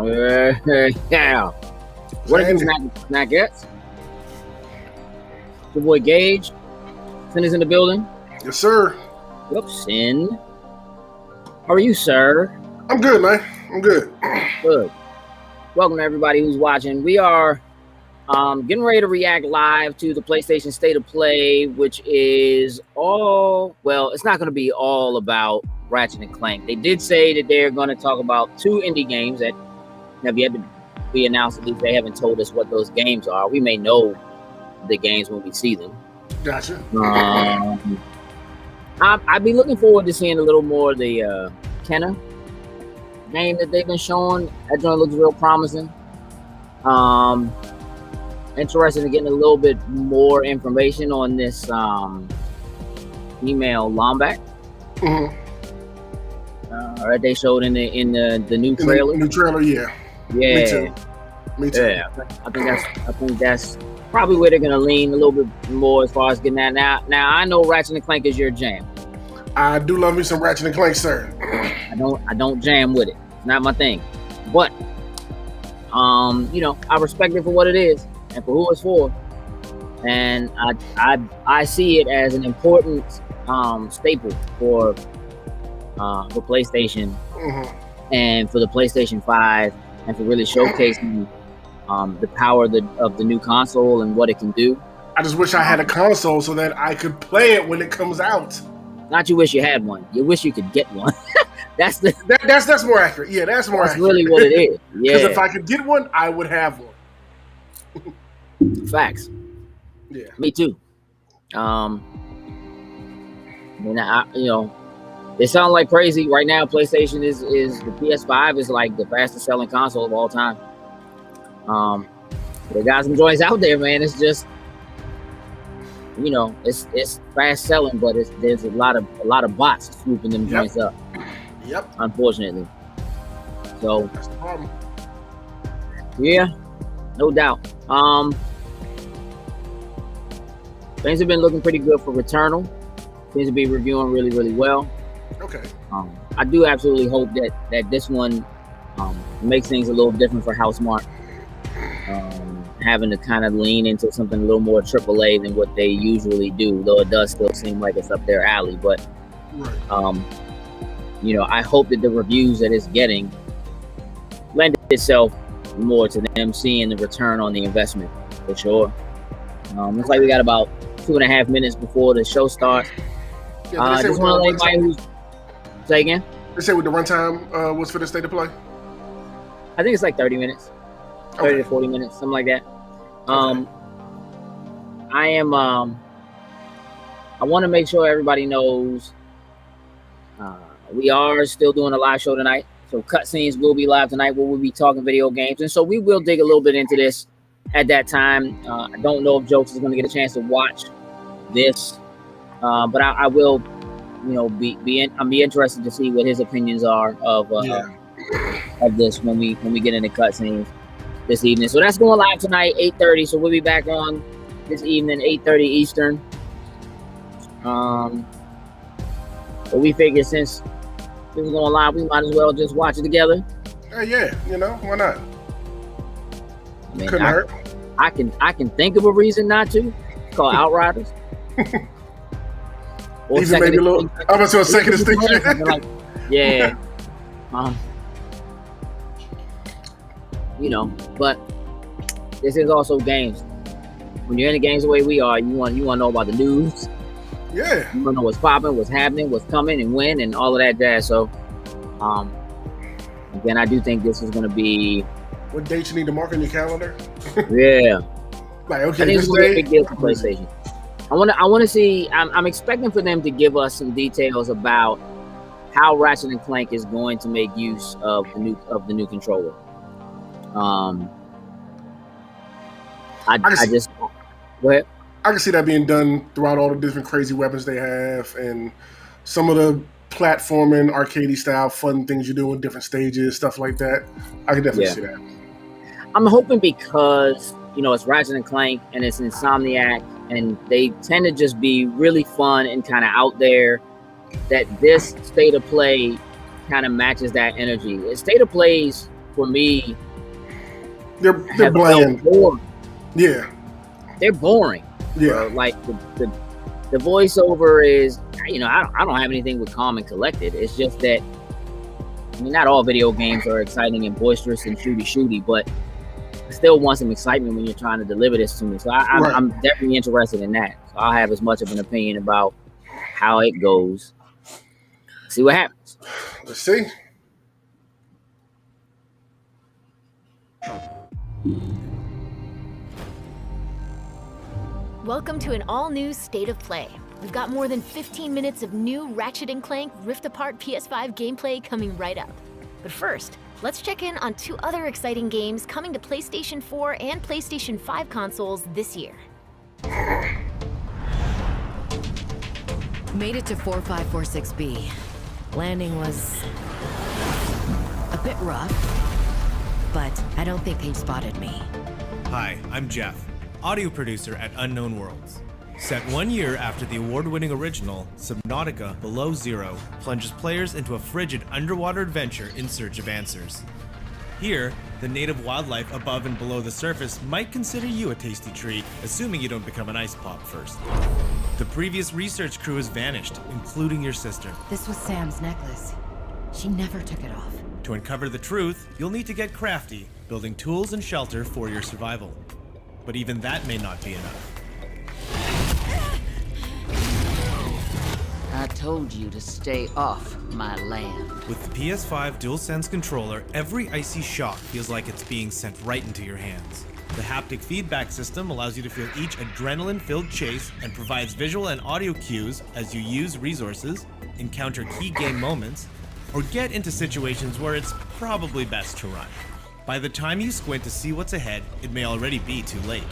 Yeah. What it do, Snack Gets? Your boy Gage. Sin is in the building. Yes, sir. Yep, Sin. How are you, sir? I'm good, man. I'm good. Good. Welcome to everybody who's watching. We are getting ready to react live to the PlayStation State of Play, which is it's not going to be all about Ratchet and Clank. They did say that they're going to talk about 2 indie games that have yet to be announced. At least they haven't told us what those games are. We may know the games when we see them. Gotcha. I'd be looking forward to seeing a little more of the Kenna game that they've been showing. That joint looks real promising. Interested in getting a little bit more information on this female Lombac. That they showed in the new trailer. New trailer, yeah. Yeah. Me too. Yeah. I think that's probably where they're gonna lean a little bit more as far as getting that. Now I know Ratchet and Clank is your jam. I do love me some Ratchet and Clank, sir. I don't jam with it. It's not my thing. But I respect it for what it is and for who it's for. And I see it as an important staple for PlayStation and for the PlayStation 5, and for really showcasing the power of the new console and what it can do. I just wish I had a console so that I could play it when it comes out. Not you wish you had one. You wish you could get one. That's more accurate. Yeah, that's more accurate. Really what it is. Yeah. Because if I could get one, I would have one. Facts. Yeah. Me too. It sounds like crazy right now. PlayStation is the PS5 is like the fastest selling console of all time. They got some joints out there, man. It's just, it's fast selling, but there's a lot of bots swooping them joints up. Yep. Unfortunately. So that's the problem. Yeah, no doubt. Things have been looking pretty good for Returnal. Seems to be reviewing really, really well. Okay. I do absolutely hope that this one makes things a little different for Housemarque. Having to kind of lean into something a little more AAA than what they usually do, though it does still seem like it's up their alley. But right. I hope that the reviews that it's getting lend itself more to them seeing the return on the investment, for sure. Looks like we got about 2.5 minutes before the show starts. Yeah, just want to let everybody who's... Say again? They say what the runtime was for the State of Play? I think it's like 30 minutes. 30 to 40 minutes, something like that. I want to make sure everybody knows we are still doing a live show tonight. So cutscenes will be live tonight where we'll be talking video games. And so we will dig a little bit into this at that time. I don't know if Jokes is going to get a chance to watch this, but I will, I'm be interested to see what his opinions are of this when we get into cutscenes this evening. So that's going live tonight, 8:30. So we'll be back on this evening, 8:30 Eastern. But we figured since this is going live, we might as well just watch it together. Yeah, why not? I mean, I can think of a reason not to. It's called Outriders. Or even maybe a little. I'm going to Second Extinction. Like, yeah. But this is also games. When you're in the games the way we are, you want to know about the news. Yeah. You want to know what's popping, what's happening, what's coming, and when, and all of that jazz. So, again, I do think this is going to be. What dates you need to mark on your calendar? Yeah. Like, okay, I think it's a big deal for PlayStation. I want to see. I'm expecting for them to give us some details about how Ratchet and Clank is going to make use of the new controller. Just go ahead. I can see that being done throughout all the different crazy weapons they have, and some of the platforming, arcadey style, fun things you do in different stages, stuff like that. I can definitely see that. I'm hoping because it's Ratchet and Clank and it's Insomniac, and they tend to just be really fun and kind of out there, that this State of Play kind of matches that energy. State of Plays for me, they're have bland. felt boring. Yeah, They're boring. yeah. Bro. Like the voiceover is, you know, I don't have anything with calm and collected. It's just that, I mean, not all video games are exciting and boisterous and shooty, but I still want some excitement when you're trying to deliver this to me. So I'm definitely interested in that. So I'll have as much of an opinion about how it goes. See what happens. Let's see. Welcome to an all-new State of Play. We've got more than 15 minutes of new Ratchet and Clank Rift Apart PS5 gameplay coming right up. But first, let's check in on 2 other exciting games coming to PlayStation 4 and PlayStation 5 consoles this year. Made it to 4546B. Landing was a bit rough, but I don't think they spotted me. Hi, I'm Jeff, audio producer at Unknown Worlds. Set 1 year after the award-winning original, Subnautica Below Zero plunges players into a frigid underwater adventure in search of answers. Here, the native wildlife above and below the surface might consider you a tasty treat, assuming you don't become an ice pop first. The previous research crew has vanished, including your sister. This was Sam's necklace. She never took it off. To uncover the truth, you'll need to get crafty, building tools and shelter for your survival. But even that may not be enough. I told you to stay off my land. With the PS5 DualSense controller, every icy shock feels like it's being sent right into your hands. The haptic feedback system allows you to feel each adrenaline-filled chase and provides visual and audio cues as you use resources, encounter key game moments, or get into situations where it's probably best to run. By the time you squint to see what's ahead, it may already be too late.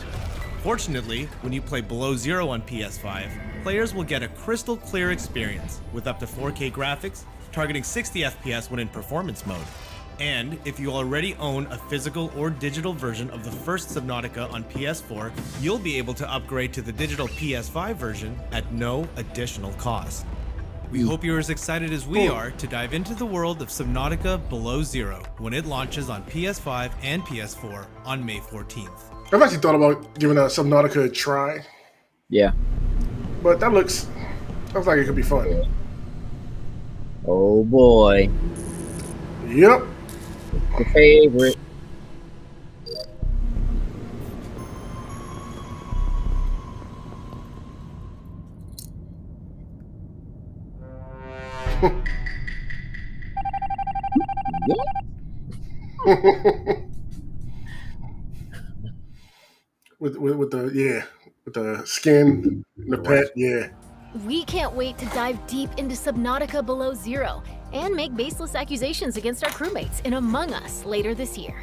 Fortunately, when you play Below Zero on PS5, players will get a crystal clear experience with up to 4K graphics, targeting 60 FPS when in performance mode. And if you already own a physical or digital version of the first Subnautica on PS4, you'll be able to upgrade to the digital PS5 version at no additional cost. We hope you're as excited as we are to dive into the world of Subnautica Below Zero when it launches on PS5 and PS4 on May 14th. I've actually thought about giving Subnautica a try. Yeah. But that looks like it could be fun. Oh boy. Yep. The favorite. with the skin, the pet, yeah. We can't wait to dive deep into Subnautica Below Zero and make baseless accusations against our crewmates in Among Us later this year.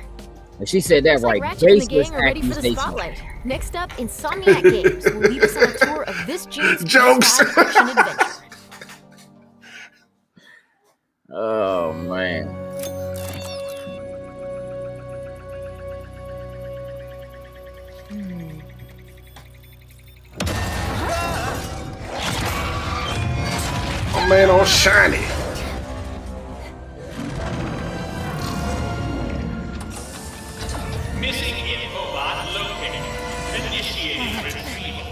And she said that Looks like right. Ratchet and the Baseless gang are ready for the accusations. spotlight. Next up, Insomniac Games will lead us on a tour of this June's Jokes. PS5 action adventure. Oh man. Oh man, all shiny. Missing infobot located. Initiating retrieval.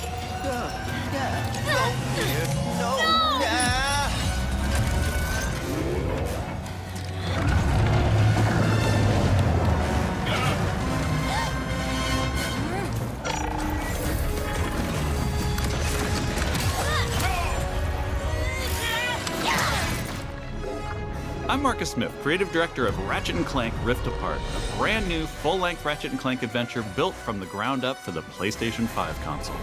I'm Marcus Smith, creative director of Ratchet and Clank Rift Apart, a brand new full-length Ratchet and Clank adventure built from the ground up for the PlayStation 5 console.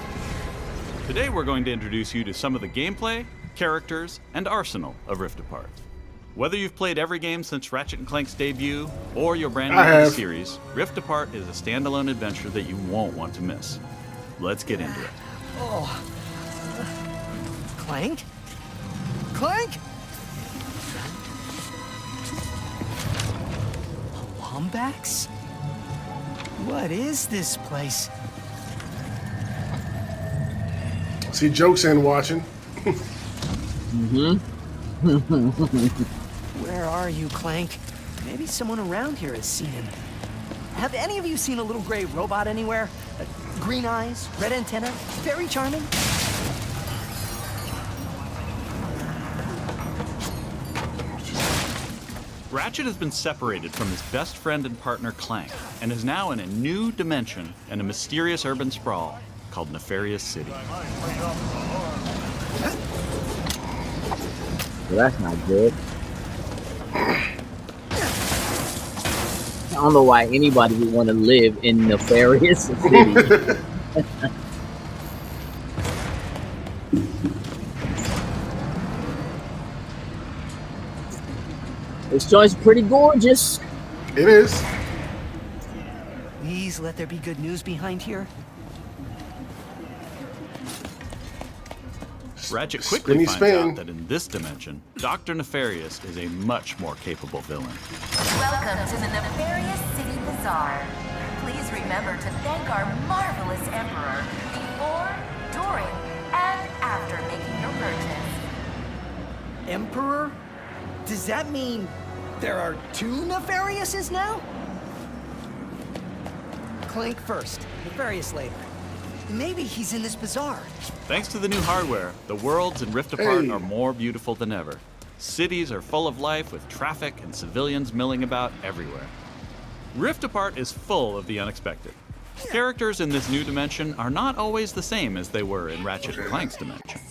Today we're going to introduce you to some of the gameplay, characters, and arsenal of Rift Apart. Whether you've played every game since Ratchet and Clank's debut, or you're brand new to the series, Rift Apart is a standalone adventure that you won't want to miss. Let's get into it. Oh. Clank? Clank? Wombats? What is this place? See, Jokes in watching. Where are you, Clank? Maybe someone around here has seen him. Have any of you seen a little gray robot anywhere? Green eyes, red antenna, very charming. Ratchet has been separated from his best friend and partner Clank, and is now in a new dimension in a mysterious urban sprawl called Nefarious City. Well, that's not good. I don't know why anybody would want to live in Nefarious City. This joint's pretty gorgeous. It is. Please let there be good news behind here. Ratchet quickly finds spin. out that in this dimension, Dr. Nefarious is a much more capable villain. Welcome to the Nefarious City Bazaar. Please remember to thank our marvelous Emperor before, during, and after making your purchase. Emperor? Does that mean there are 2 Nefariouses now? Clank first, Nefarious later. Maybe he's in this bazaar. Thanks to the new hardware, the worlds in Rift Apart are more beautiful than ever. Cities are full of life with traffic and civilians milling about everywhere. Rift Apart is full of the unexpected. Characters in this new dimension are not always the same as they were in Ratchet and Clank's dimension.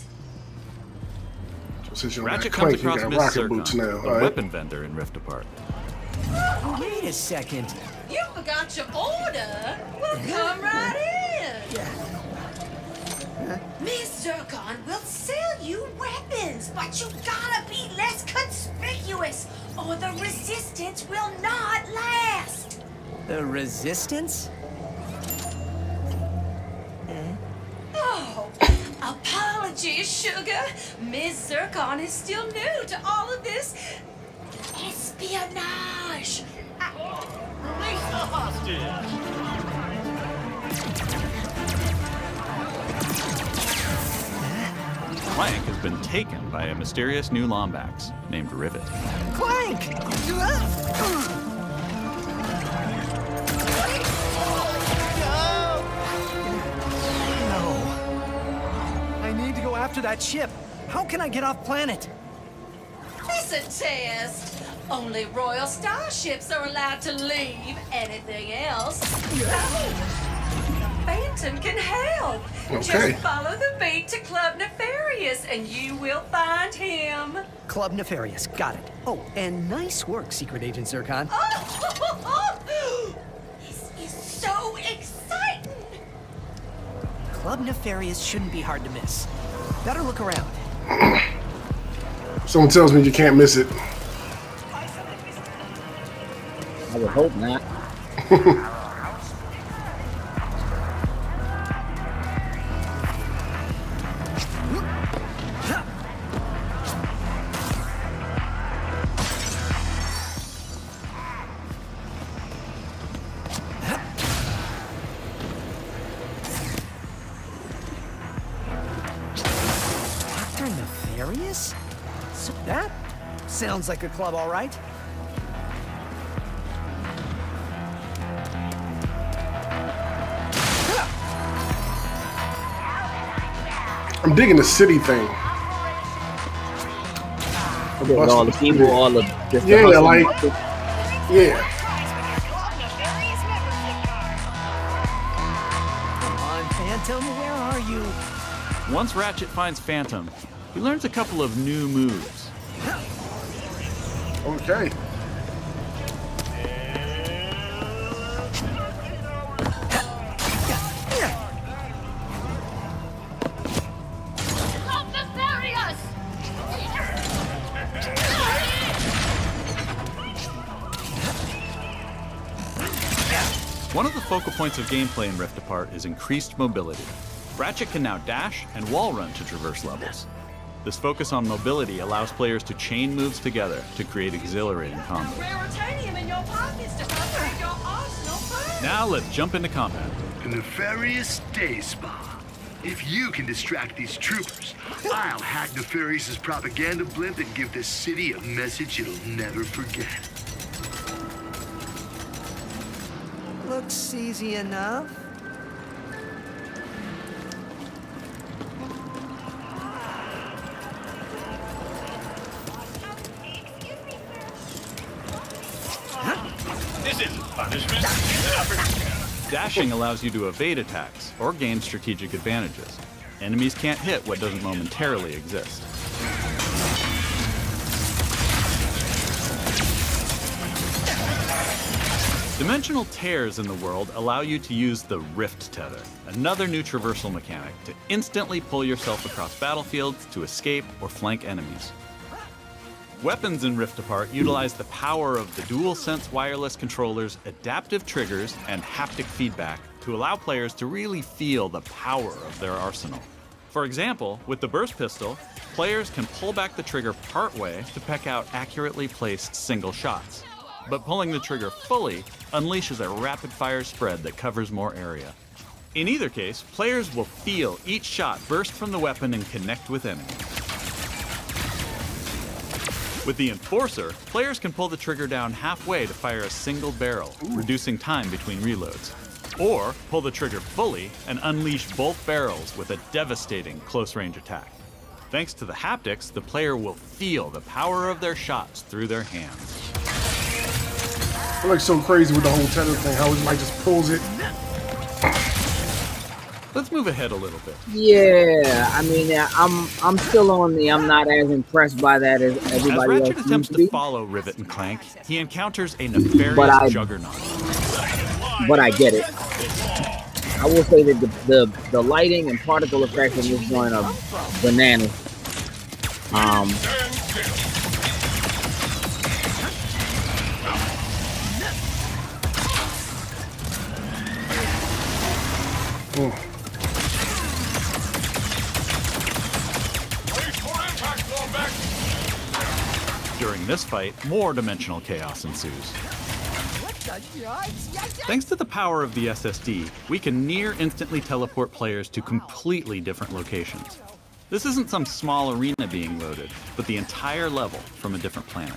Ratchet comes across Miss Zircon, the weapon vendor in Rift Apart. Wait a second. You forgot your order? Well, come right in. Miss Zircon will sell you weapons, but you gotta be less conspicuous, or the resistance will not last. The Resistance? Oh, apologies, sugar. Miss Zircon is still new to all of this espionage. Release the hostage! Clank has been taken by a mysterious new Lombax named Rivet. Clank! No. I need to go after that ship. How can I get off planet? It's a test. Only royal starships are allowed to leave. Anything else? No. Phantom can help. Okay. Just follow the beat to Club Nefarious and you will find him. Club Nefarious, got it. Oh, and nice work, Secret Agent Zircon. This is so exciting. Club Nefarious shouldn't be hard to miss. Better look around. Someone tells me you can't miss it. I would hope not. Dr. Nefarious? So that sounds like a club, all right. I'm digging the city thing. All the people, all the Yeah, like, yeah. Come on, Phantom, where are you? Once Ratchet finds Phantom, he learns a couple of new moves. Okay. One of the focal points of gameplay in Rift Apart is increased mobility. Ratchet can now dash and wall run to traverse levels. This focus on mobility allows players to chain moves together to create exhilarating combos. Raritanium in your pockets to upgrade your arsenal first. Now let's jump into combat. The Nefarious Day Spa. If you can distract these troopers, I'll hack Nefarious's propaganda blimp and give this city a message it'll never forget. Looks easy enough. This isn't punishment. It's an opportunity. Dashing allows you to evade attacks or gain strategic advantages. Enemies can't hit what doesn't momentarily exist. Dimensional tears in the world allow you to use the Rift Tether, another new traversal mechanic to instantly pull yourself across battlefields to escape or flank enemies. Weapons in Rift Apart utilize the power of the DualSense wireless controller's adaptive triggers and haptic feedback to allow players to really feel the power of their arsenal. For example, with the burst pistol, players can pull back the trigger partway to peck out accurately placed single shots. But pulling the trigger fully unleashes a rapid-fire spread that covers more area. In either case, players will feel each shot burst from the weapon and connect with enemies. With the Enforcer, players can pull the trigger down halfway to fire a single barrel, reducing time between reloads. Or pull the trigger fully and unleash both barrels with a devastating close-range attack. Thanks to the haptics, the player will feel the power of their shots through their hands. I'm like so crazy with the whole tether thing, how it like just pulls it. Let's move ahead a little bit. Yeah, I mean, I'm still on the. I'm not as impressed by that as everybody As else Ratchet attempts seems to to be. follow Rivet and Clank, he encounters a nefarious juggernaut. But I get it. I will say that the lighting and particle effects in this joint are bananas. During this fight, more dimensional chaos ensues. Thanks to the power of the SSD, we can near instantly teleport players to completely different locations. This isn't some small arena being loaded, but the entire level from a different planet.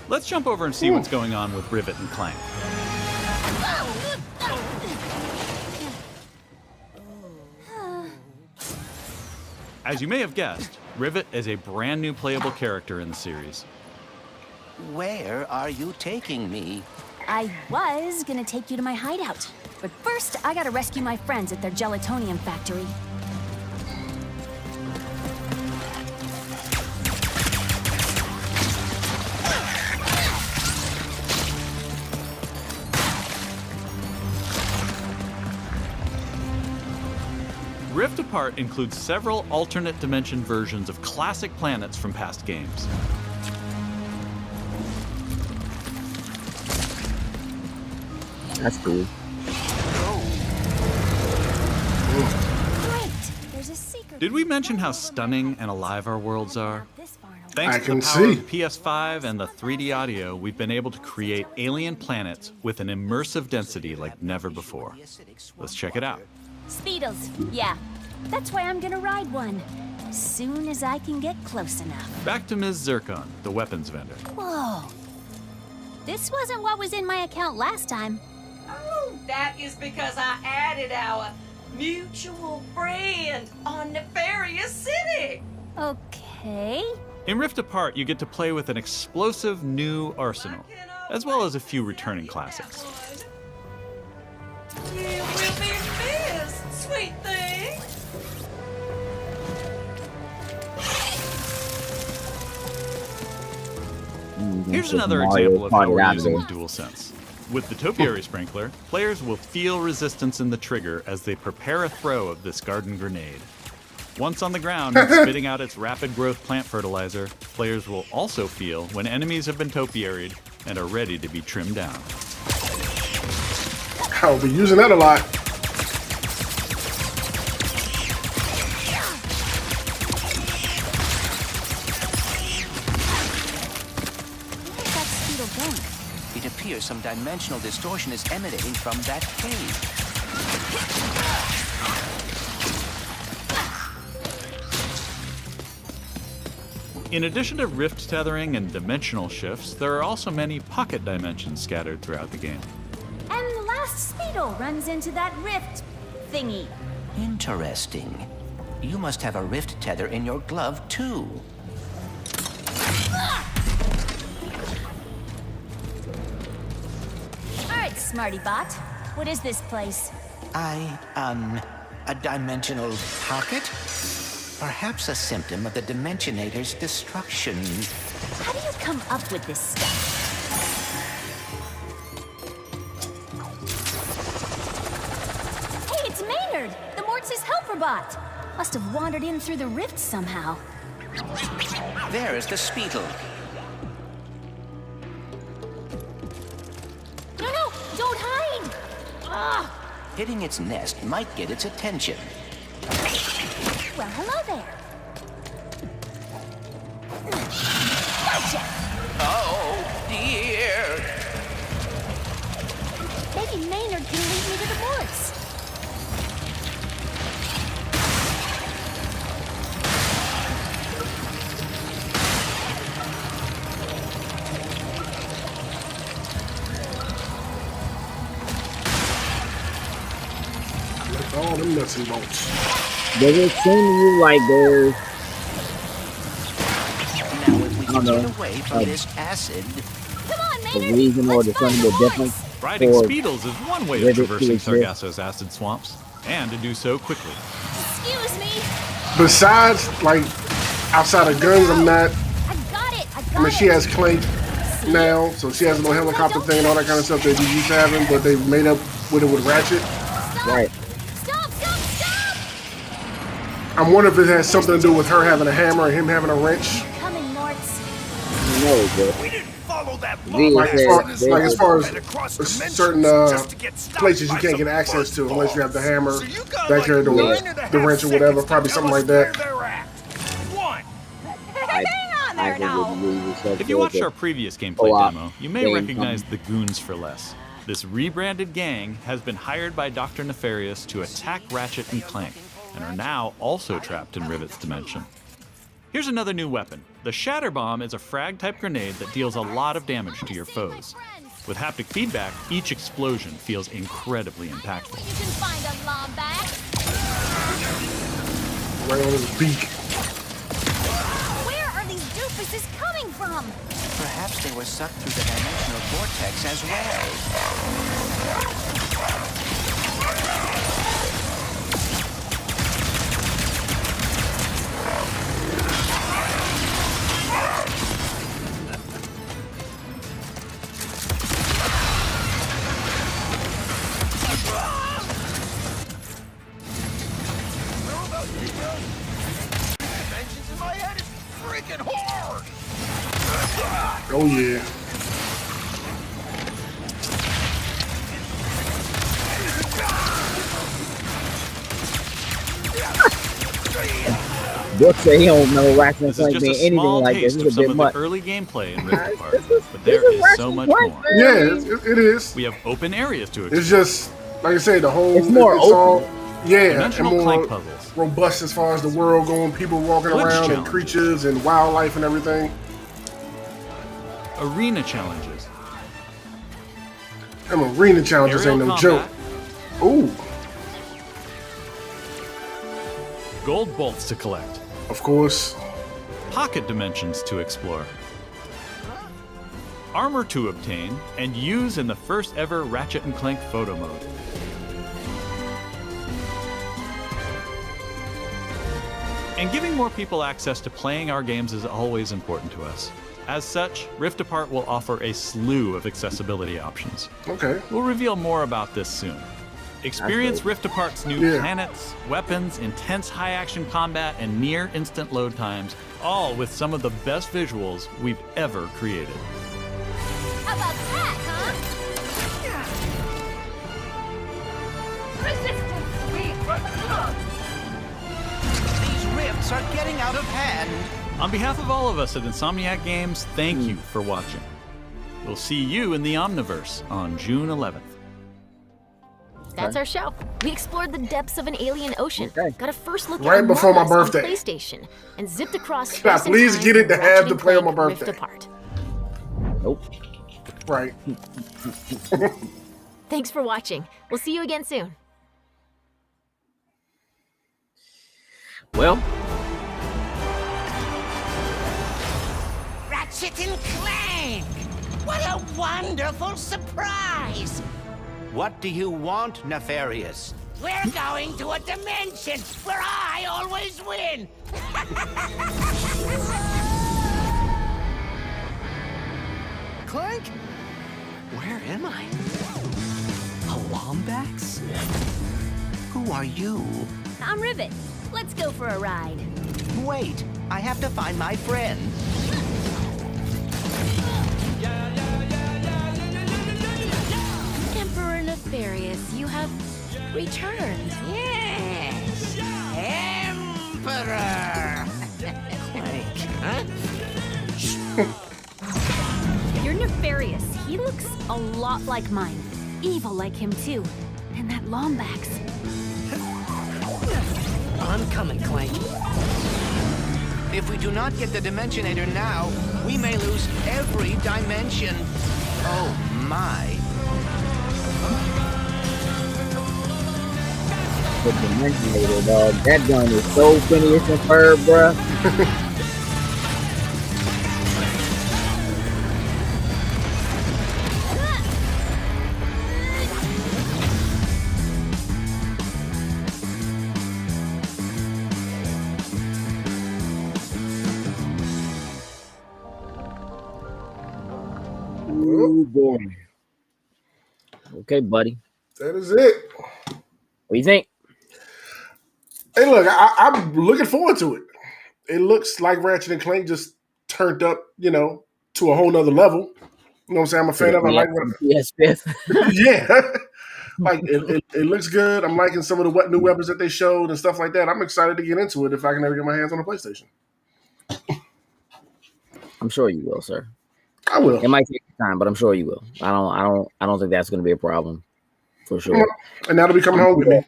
Let's jump over and see what's going on with Rivet and Clank. As you may have guessed, Rivet is a brand new playable character in the series. Where are you taking me? I was gonna take you to my hideout. But first, I gotta rescue my friends at their gelatonium factory. Rift Apart includes several alternate dimension versions of classic planets from past games. That's cool. Great! There's a secret. Did we mention how stunning and alive our worlds are? Thanks I to can the power see. of PS5 and the 3D audio, we've been able to create alien planets with an immersive density like never before. Let's check it out. Speedos, yeah. That's why I'm gonna ride one. As soon as I can get close enough. Back to Ms. Zircon, the weapons vendor. Whoa. This wasn't what was in my account last time. Oh, that is because I added our mutual friend on Nefarious City. Okay. In Rift Apart, you get to play with an explosive new arsenal, as well as a few returning classics. You will be missed, sweet thing. Here's another example of how we're using the DualSense. With the Topiary Sprinkler, players will feel resistance in the trigger as they prepare a throw of this garden grenade. Once on the ground and spitting out its rapid growth plant fertilizer, players will also feel when enemies have been topiaried and are ready to be trimmed down. I'll be using that a lot. Where's that Speedo going? It appears some dimensional distortion is emanating from that cave. In addition to rift tethering and dimensional shifts, there are also many pocket dimensions scattered throughout the game. And the last Speedo runs into that rift thingy. Interesting. You must have a rift tether in your glove, too. All right, Smarty Bot. What is this place? A dimensional pocket? Perhaps a symptom of the Dimensionator's destruction. How do you come up with this stuff? Hey, it's Maynard, the Mortis helper bot. Must have wandered in through the rift somehow. There is the Speetle. No, don't hide! Ah! Hitting its nest might get its attention. Well, hello there. Gotcha! Oh, dear! Maybe Maynard can lead me to the Mortis. All them nuts and bolts. Does it seem to you like there's Now, if we can get away from this acid. Come on, a Maynard! reason or Let's discernible find the difference Riding for Speedles is one way of Rivet to traversing exist? Sargasso's acid swamps, and to do so quickly. Excuse me. Besides, like, outside of guns, I'm not. I got it. I mean, she has Clank now, so she has a little helicopter thing and all that kind of stuff that we used to having, but they made up with it with Ratchet. Right. Stop! I'm wondering if it has something to do with her having a hammer and him having a wrench. Coming, Morts. No, but We didn't follow that Like as far as across certain places you can't get access to unless you have the hammer back here, the wrench or whatever, probably something like that. Hang on there now. If you watched our previous gameplay demo, you may recognize the Goons for Less. This rebranded gang has been hired by Dr. Nefarious to attack Ratchet and Clank, and are now also trapped in Rivet's dimension. Here's another new weapon. The Shatter Bomb is a frag-type grenade that deals a lot of damage to your foes. With haptic feedback, each explosion feels incredibly impactful. You can find a Lombat. Right on his beak. Where are these doofuses coming from? Perhaps they were sucked through the dimensional vortex as well. Oh yeah. Brooke said he don't know Ratchet and This is Clank just being a anything small like this. taste This of is a some bit of much. the early gameplay in Rift Apart, but This there is is Ratchet so and much Clank, more. man. Yeah, it is. We have open areas to explore. It's just like I said, the whole. It's more open. all, yeah, and Dimensional more Clank puzzles. robust as far as the world going, people walking Glitch around, and challenges. creatures and wildlife and everything. Arena challenges. Them arena challenges Aerial ain't no combat. joke. Ooh, Gold bolts to collect. of course. Pocket dimensions to explore. Armor to obtain and use in the first ever Ratchet and Clank photo mode. And giving more people access to playing our games is always important to us. As such, Rift Apart will offer a slew of accessibility options. Okay. We'll reveal more about this soon. Experience Rift Apart's new planets, weapons, intense high-action combat, and near-instant load times, all with some of the best visuals we've ever created. How about that, huh? These rifts are getting out of hand. On behalf of all of us at Insomniac Games, thank you for watching. We'll see you in the Omniverse on June 11th. That's our show. We explored the depths of an alien ocean. Got a first look Right at before my Among Us on birthday. PlayStation, and zipped across space Now, and please time get it in to have Ratchet to and play on my Clank Rift birthday. Apart. Nope. Right. Thanks for watching. We'll see you again soon. Well, Ratchet and Clank! What a wonderful surprise! What do you want, Nefarious? We're going to a dimension where I always win! Clank? Where am I? A Lombax? Who are you? I'm Rivet. Let's go for a ride. Wait, I have to find my friend. Emperor Nefarious, you have returned. Yes! Emperor! Clank. Huh? You're Nefarious. He looks a lot like mine. Evil like him, too. And that Lombax. I'm coming, Clank. If we do not get the Dimensionator now, we may lose every dimension. Oh my. the Dimensionator, dog. That gun is so Phineas and Ferb, bruh. Ooh, boy. Okay, buddy. That is it. What do you think? Hey, look, I'm looking forward to it. It looks like Ratchet and Clank just turned up, you know, to a whole nother level. You know what I'm saying? I'm a fan of it. I like what. Yes, fifth. Yeah. Like, it looks good. I'm liking some of the new weapons that they showed and stuff like that. I'm excited to get into it if I can ever get my hands on a PlayStation. I'm sure you will, sir. I will. It might take time, but I'm sure you will. I don't think that's going to be a problem for sure. And that'll be coming home with me.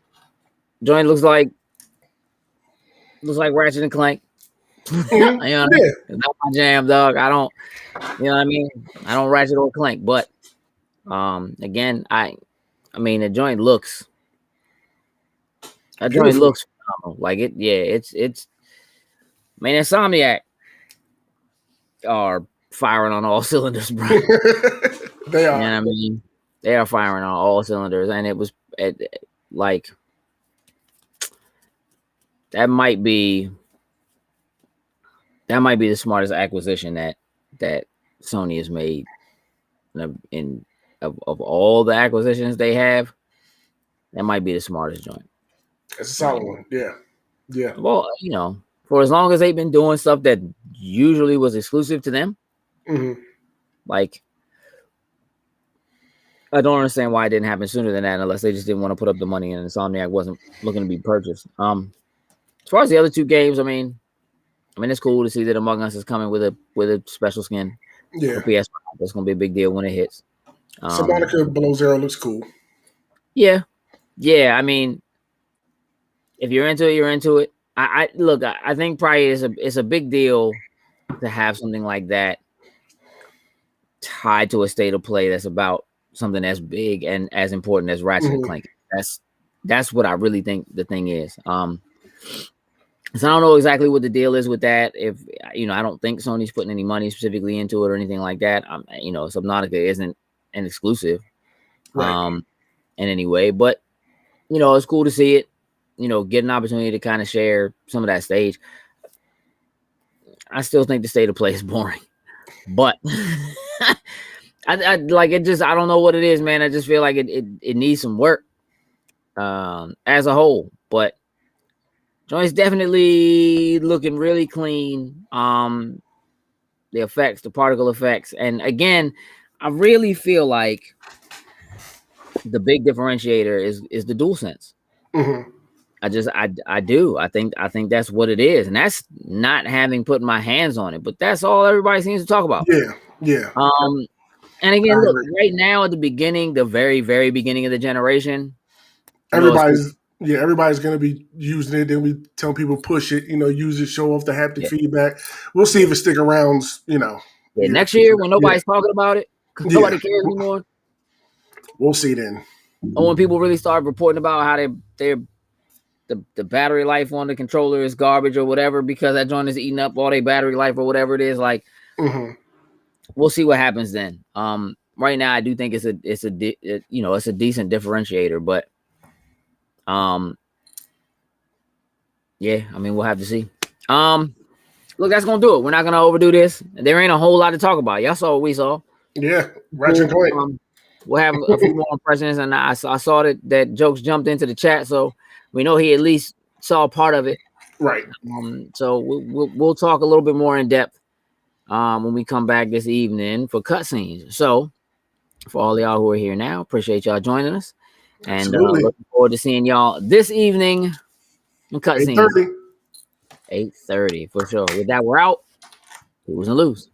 Joint looks like Ratchet and Clank. Mm-hmm. You know what I mean? It's not my jam, dog. I don't, you know what I mean? I don't Ratchet or Clank, but again, I mean the joint looks phenomenal. Like it, yeah, it's I mean, Insomniac are firing on all cylinders, bro. They are. You know what I mean? They are firing on all cylinders, and it was like that might be the smartest acquisition that Sony has made of all the acquisitions they have. That might be the smartest joint. It's a solid one. Yeah. Yeah. Well, you know, for as long as they've been doing stuff that usually was exclusive to them, like I don't understand why it didn't happen sooner than that, unless they just didn't want to put up the money and Insomniac wasn't looking to be purchased. As far as the other two games, I mean, it's cool to see that Among Us is coming with a special skin. Yeah. For PS5. That's gonna be a big deal when it hits. Subnautica Below Zero looks cool. Yeah. Yeah, I mean, if you're into it, you're into it. I look, I think probably it's a big deal to have something like that tied to a state of play that's about something as big and as important as Ratchet and Clank. That's what I really think the thing is. So I don't know exactly what the deal is with that. If you know, I don't think Sony's putting any money specifically into it or anything like that. You know, Subnautica isn't an exclusive, in any way. But you know, it's cool to see it. You know, get an opportunity to kind of share some of that stage. I still think the state of play is boring, but I like it. Just I don't know what it is, man. I just feel like it needs some work as a whole, but. Joint's definitely looking really clean. The effects, the particle effects. And again, I really feel like the big differentiator is the DualSense. I do. I think that's what it is. And that's not having put my hands on it, but that's all everybody seems to talk about. Yeah. Yeah. And again, look, right now at the beginning, the very, very beginning of the generation, everybody's going to be using it. Then we tell people push it, use it, show off the haptic feedback. We'll see if it stick around, next year when nobody's talking about it, because nobody cares anymore. We'll see then. Or when people really start reporting about how the battery life on the controller is garbage or whatever because that joint is eating up all their battery life or whatever it is, like we'll see what happens then. Right now I do think it's a decent differentiator, but yeah, I mean we'll have to see. Look, that's gonna do it. We're not gonna overdo this. There ain't a whole lot to talk about. Y'all saw what we saw. Yeah, Ratchet and Clank. We'll have a few more impressions, and I saw that Jokes jumped into the chat, so we know he at least saw part of it. Right. So we'll talk a little bit more in depth when we come back this evening for cutscenes. So for all y'all who are here now, appreciate y'all joining us, and looking forward to seeing y'all this evening in cutscenes. 8:30 for sure. With that, we're out. Who's and lose.